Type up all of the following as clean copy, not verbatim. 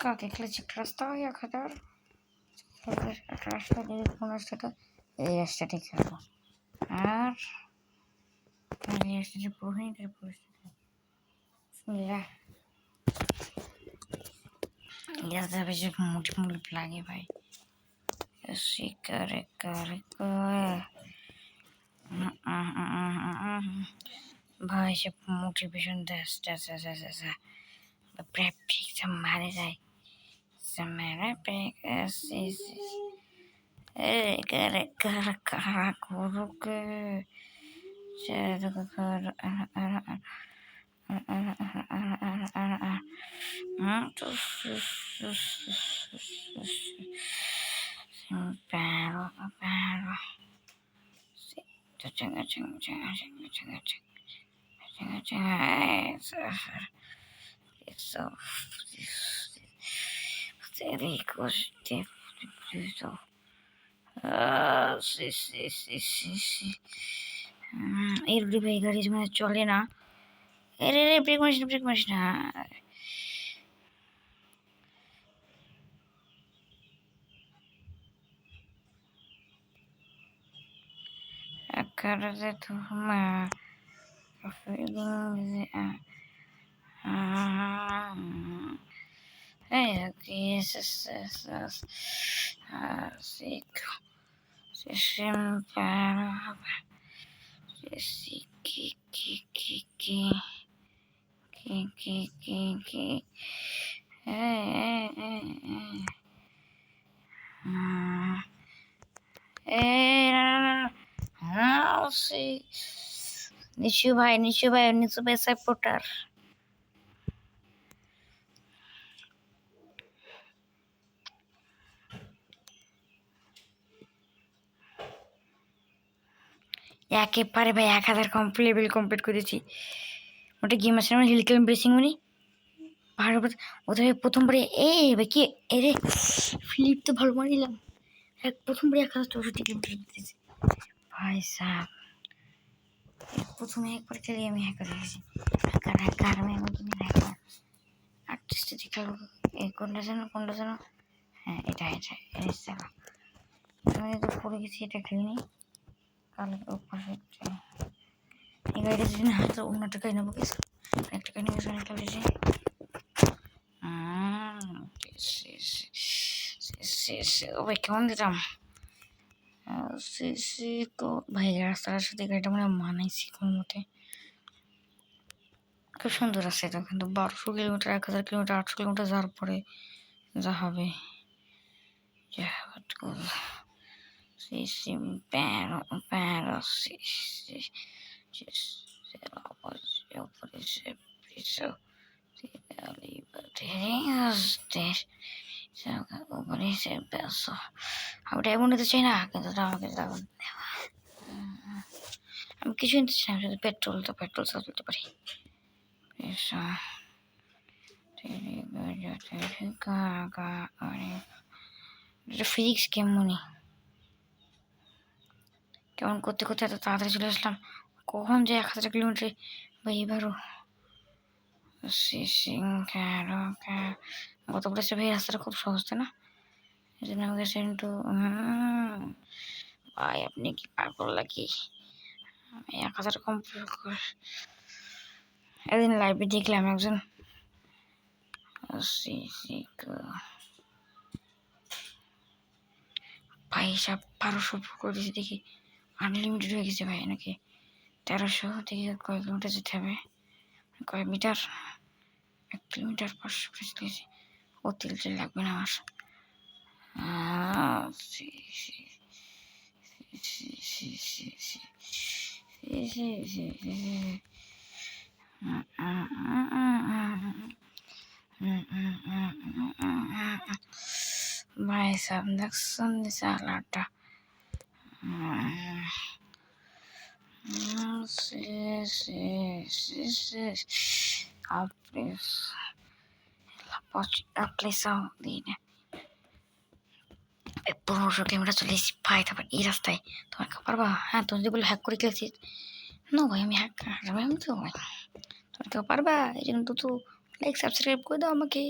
কাকে খেলেছি? একটা রাস্তা হয় এক হাজার একটা রাস্তা দিয়ে কোন রাস্তাটা? এই রাস্তাটাই খেলবো। আর এই রাস্তাটা প্রহীনের পরিস্থিতি রাস্তা বেশি মুটি মুটি লাগে ভাই। শিকারে কারে ভাই সে মোটিভেশন দেয় ঠিক সব মারে যায় मेरा करे करा करो के so very positive. এই রুটি ভাই গাড়ি মানে চলে না। রে ব্রেক মারিস না। Akarade tuhuma feeling Jesus Siku Sishimpa Kiki Nishu ভাই সাপোর্টার একেবারে ভাই 1000 কমপ্লিট করেছি। ওটা গেম আছে না হিল ক্লাইম্ব রেসিং উনি পাহাড়ের উপর ওদের প্রথমবারে ভাই কি রে ফ্লিপ তো ভালো মারিলাম। প্রথমবারে 1064 কিলোমিটার দিতেছি ভাই সাহ। প্রথমে একবার খেলে আমি হ্যাকার হয়েছি। হ্যাকার আমি এমন তুমি হ্যাকার আর্টিস্ট দেখাবো। কোনটা যেন হ্যাঁ এটা আমি তো পড়ে গেছি। এটা খেলিনি কালকে পারফেক্ট। এই গাড়িটা যদি না হয় তো অন্য টাকায় নেবো। একটা কাহিনী খেলেছি। ভাই কেমন দিতাম ভাই রাস্তাটার সাথে গাড়িটা মানে মানাইছি কোন মতে। খুব সুন্দর আছে এটা, কিন্তু 1200 কিলোমিটার 1000 কিলোমিটার 800 কিলোমিটার যাওয়ার পরে যা হবে আমি ডায়মন্ড নিতে চাই না, কিন্তু আমাকে আমি কিছু নিতে চাই না, শুধু পেট্রোল তুলতে পারি। ফিজিক্স কেমন করতে এত তাড়াতাড়ি চলে আসলাম। কখন যে 1000 কিলোমিটার বা এবারও গত বলেছে ভাই রাস্তাটা খুব সহজ তাই না? এই জন্য আমাকে সেন্টু ভাই আপনি কি পাগল নাকি? 1000 কমপ্লিট করে একদিন লাইভে দেখলাম একজন ভাই সব 1200 করে দিয়েছে দেখি আনলিমিটেড হয়ে গেছে ভাই নাকি 1300 দেখি কয় কিলোমিটার যেতে হবে, কয় মিটার 1 কিলোমিটার 500 করে চলেছি। ও তেল লাগবে না আমার। ভাই সাহেব দেখছেন চালাটা দিনে 1500 কিলোমিটার চলে এসেছি ভাই। তারপর এই রাস্তায় তোমার পারবা? হ্যাঁ তুমি যদি বলে হ্যাক করে খেয়েছি না ভাই আমি হ্যাক আমি তো ভাই তোমার কেউ পারবা? এই জন্য তো লাইক সাবস্ক্রাইব করে দাও আমাকে।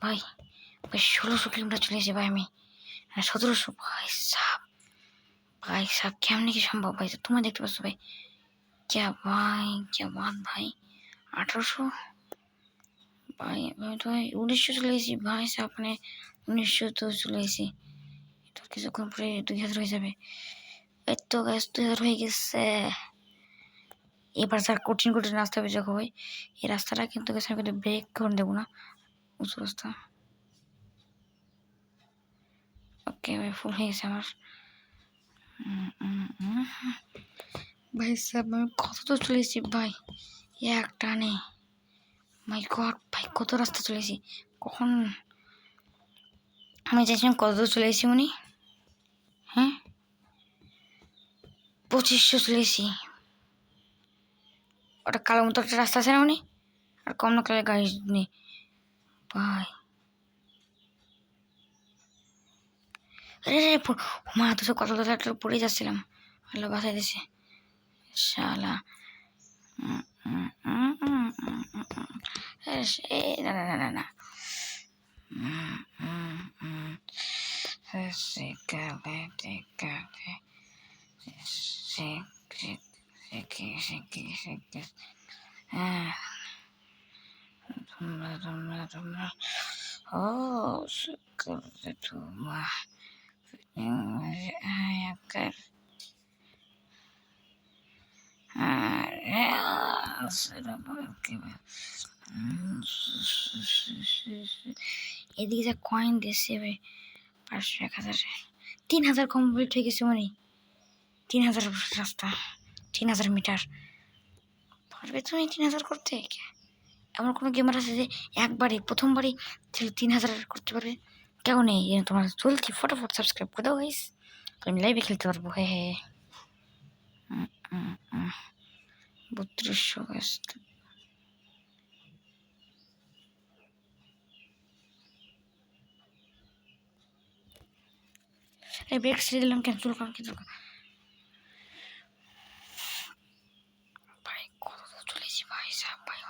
ভাই ভাই 1600 কিলোমিটার চলে এসেছি ভাই আমি, 1700। ভাই সাহ কেমনি কি সম্ভব ভাই? তুমি দেখতে পাচ্ছ ভাই? क्या भाई क्या बात भाई, 1800 ভাই। আমি তো ভাই 1900 চলে এসেছি ভাই সাহ, মানে 1900 তো চলে এসেছি। তো কিছুক্ষণ পরে 2000 হয়ে যাবে। এই তো গ্যাস 2000 হয়ে গেছে। এবার স্যার কঠিন কঠিন রাস্তা বেজে ভাই, এই রাস্তাটা কিন্তু গেছে আমি কিন্তু ব্রেক করে দেবো না, উঁচু রাস্তা। ওকে ভাই ফুল হয়ে গেছে আমার। ভাই সাহেব আমি কত দূর চলে এসেছি ভাই এক টানে। মাই গড ভাই কত রাস্তা চলে এসেছি। কখন আমি চাইছিলাম কত দূর চলে এসেছি উনি? হ্যাঁ 2500 চলে এসেছি। ওটা কালো মতো একটা রাস্তা আছে না উনি, আর কম না কালে গাড়ি নেই ভাই। আরে মা তো সব কত একটা পড়ে যাচ্ছিলাম, আল্লাহ বাসায় দিছে শালা। না না না না না তোমরা ও তোমরা এদিকে যা কয়েন দিচ্ছে ভাই, 500 1000 3000 কমপ্লিট হয়ে গেছে মানে 3000 রাস্তা, 3000 মিটার। পারবে তুমি 3000 করতে? এমন কোনো গেমার আছে যে একবারই প্রথমবারই 3000 করতে পারবে? কেউ নেই। তোমার চলছি ফটোফট সাবস্ক্রাইব করে দাও গাইস, আমি লাইভে খেলতে পারবো। হ্যাঁ হ্যাঁ 3200 গাইস। এই ব্রেক ছেড়ে দিলাম ক্যান্সেল কর কি দরকার ভাই? কত দূর চলেছি ভাই সাহেব ভাই,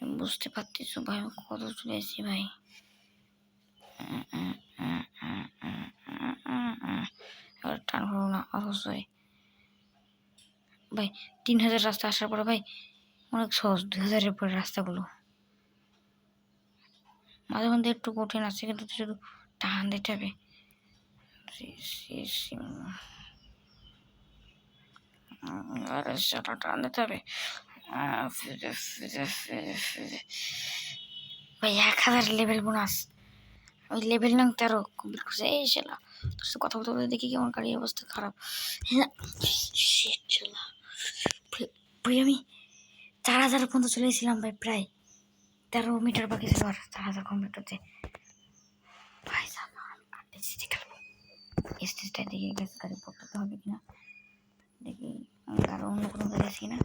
আমি বুঝতে পারতেছি ভাই আমি কত চলে এসেছি ভাই। এবার টান হলো না অবশ্যই ভাই। 3000 রাস্তা আসার পরে ভাই অনেক সহজ, 2000-এর পরে রাস্তাগুলো মাঝে মধ্যে একটু কঠিন আছে, কিন্তু শুধু টান দিতে হবে। সেটা টান দিতে হবে ভাই। 1000 লেভেল বোনাস, ওই লেভেল নাম 13 কমপ্লিট করছে। এই শালা তোর সাথে কথা বলতে বলতে দেখি কেমন গাড়ির অবস্থা খারাপ। হ্যাঁ শালা ভাই আমি 4000 পর্যন্ত চলে এসেছিলাম ভাই, প্রায় 13 মিটার বাকি ছিল আর 4000 কমপ্লিট করতে ভাই। খেলবো স্টেজটা দেখি গেছে গাড়ি পড়তে হবে কিনা, দেখি আরো অন্য কোনো গাড়ি আছে কিনা।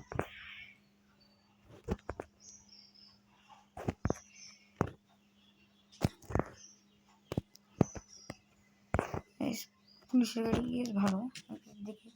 পুলিশের গাড়ি ভালো দেখি